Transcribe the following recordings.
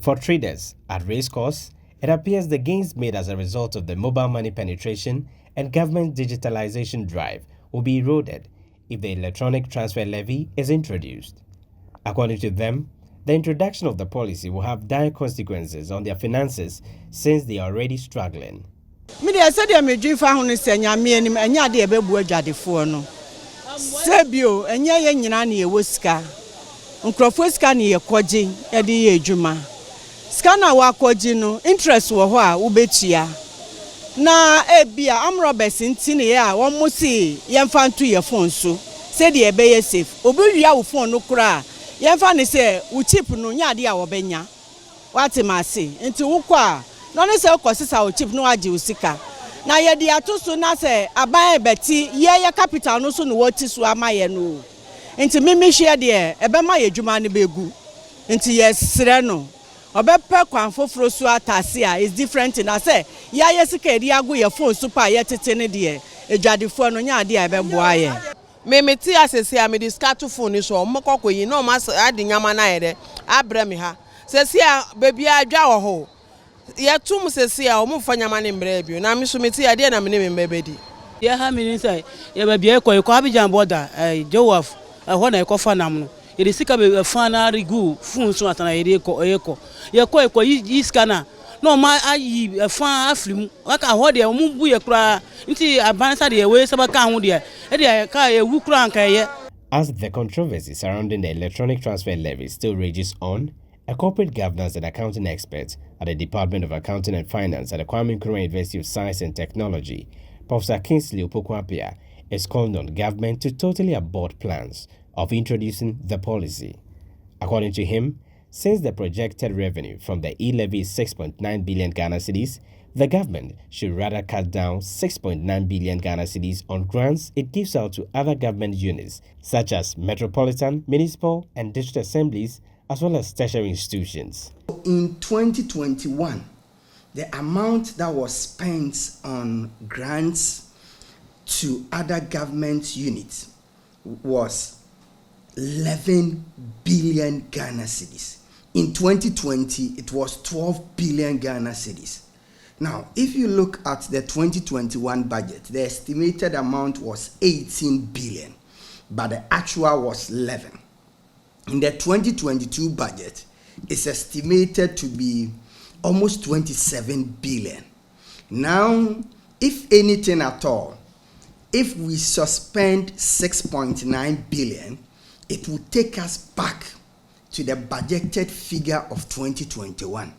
For traders at Race Course, it appears the gains made as a result of the mobile money penetration and government digitalization drive will be eroded if the electronic transfer levy is introduced. According to them, the introduction of the policy will have dire consequences on their finances since they are already struggling. Media said ya meju fa ho ne senya me anim enya de ebebu adwadefo no. Sebio enya ye nyina na ye wosika. Nkrofo sika na ye koje ye de ye adwuma. Sika na wa koje no interest wo ho a wo betua. Na ebia amrobes ntine ya wo mo si ye mfa nto ye phone so. Said ye be ye safe. Obi wia wo phone no kura. Ye mfa ne se wo chip no nya de a wo benya. Wate ma se. Nti wo kwa no ne se okosisa o chip no agi usika na ye dia to so na se aban beti ye capital no so no woti so amaye no nti mimi hwe de ebe ma ye dwuma ne begu nti ye sere no obepe kwan foforo so atase a is different na se ye sika edi ago ye phone super ye tete ne de edwadefo no nya de a ebe boa ye memeti asese a me discard phone so mkokoyi no ma ade nyama na ye de abre me ha sese a baby adwa wo ho ya tum sesi a omfa nyama ne mbre bio na misumeti ya de na me ne mbebedi ya ha mi say ya ba bia ko Abidjan border Jowaf ho na ekofa nam no ye sika be fa na regu fun so atana ye ko yi scanner no ma ayi fa afrim aka ho de mu bu ye kura nti abansa de we sabaka ho de e ka ye wu kura anka ye. As the controversy surrounding the electronic transfer levy still rages on, a corporate governance and accounting expert at the Department of Accounting and Finance at the Kwame Nkrumah University of Science and Technology, Professor Kingsley Opoku-Appiah, is called on government to totally abort plans of introducing the policy. According to him, since the projected revenue from the E-levy is 6.9 billion Ghana cedis, the government should rather cut down 6.9 billion Ghana cedis on grants it gives out to other government units such as metropolitan, municipal, and district assemblies, as well as tertiary institutions. In 2021, the amount that was spent on grants to other government units was 11 billion Ghana cedis. In 2020, it was 12 billion Ghana cedis. Now, if you look at the 2021 budget, the estimated amount was 18 billion, but the actual was 11. In the 2022 budget, it's estimated to be almost 27 billion. Now, if anything at all, if we suspend 6.9 billion, it will take us back to the budgeted figure of 2021.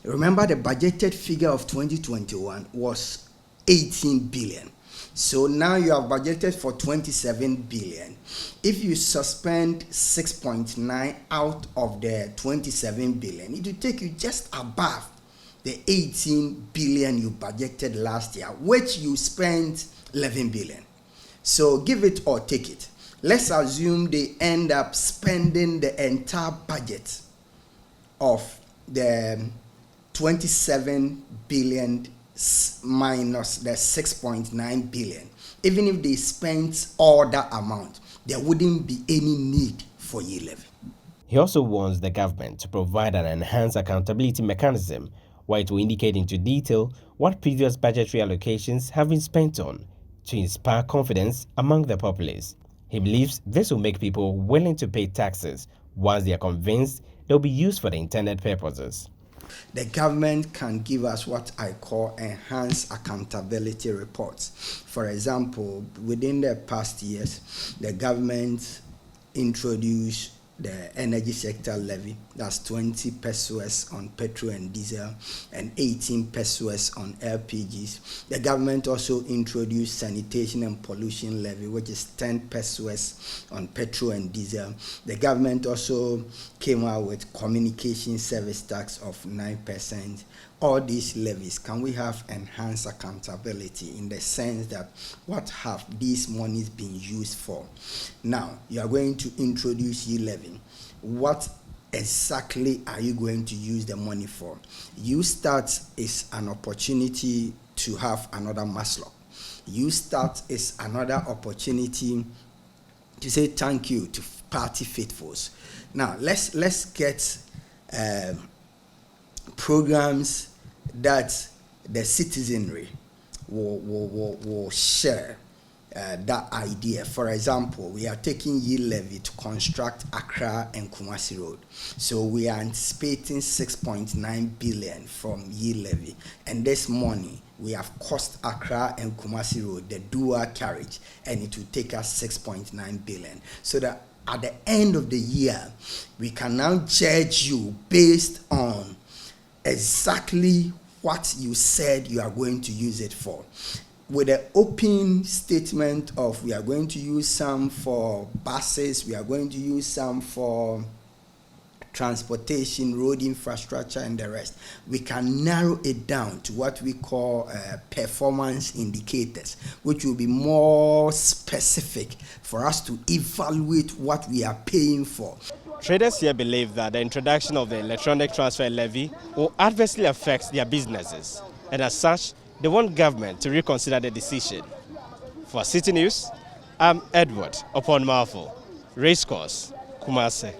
Remember, the budgeted figure of 2021 was 18 billion. So now you have budgeted for 27 billion. If you suspend 6.9 out of the 27 billion, it will take you just above the 18 billion you budgeted last year, which you spent 11 billion. So give it or take it. Let's assume they end up spending the entire budget of the 27 billion minus the 6.9 billion. Even if they spent all that amount, there wouldn't be any need for E-levy. He also warns the government to provide an enhanced accountability mechanism where it will indicate into detail what previous budgetary allocations have been spent on to inspire confidence among the populace. He believes this will make people willing to pay taxes once they are convinced they'll be used for the intended purposes. The government can give us what I call enhanced accountability reports. For example, within the past years, the government introduced the energy sector levy, that's 20 pesos on petrol and diesel and 18 pesos on LPGs. The government also introduced sanitation and pollution levy, which is 10 pesos on petrol and diesel. The government also came out with communication service tax of 9%. All these levies, can we have enhanced accountability in the sense that what have these monies been used for? Now, you are going to introduce E-levy. What exactly are you going to use the money for? You start is an opportunity to have another Maslow. You start is another opportunity to say thank you to party faithfuls. Now, let's get programs that the citizenry will share that idea. For example, we are taking E-levy to construct Accra and Kumasi Road. So we are anticipating 6.9 billion from E-levy. And this money, we have cost Accra and Kumasi Road the dual carriage, and it will take us 6.9 billion. So that at the end of the year, we can now judge you based on exactly what you said you are going to use it for. With an open statement of we are going to use some for buses, we are going to use some for transportation, road infrastructure, and the rest, we can narrow it down to what we call performance indicators, which will be more specific for us to evaluate what we are paying for. Traders here believe that the introduction of the electronic transfer levy will adversely affect their businesses, and as such, they want government to reconsider the decision. For Citi News, I'm Edward Upon Marful, Race Course, Kumasi.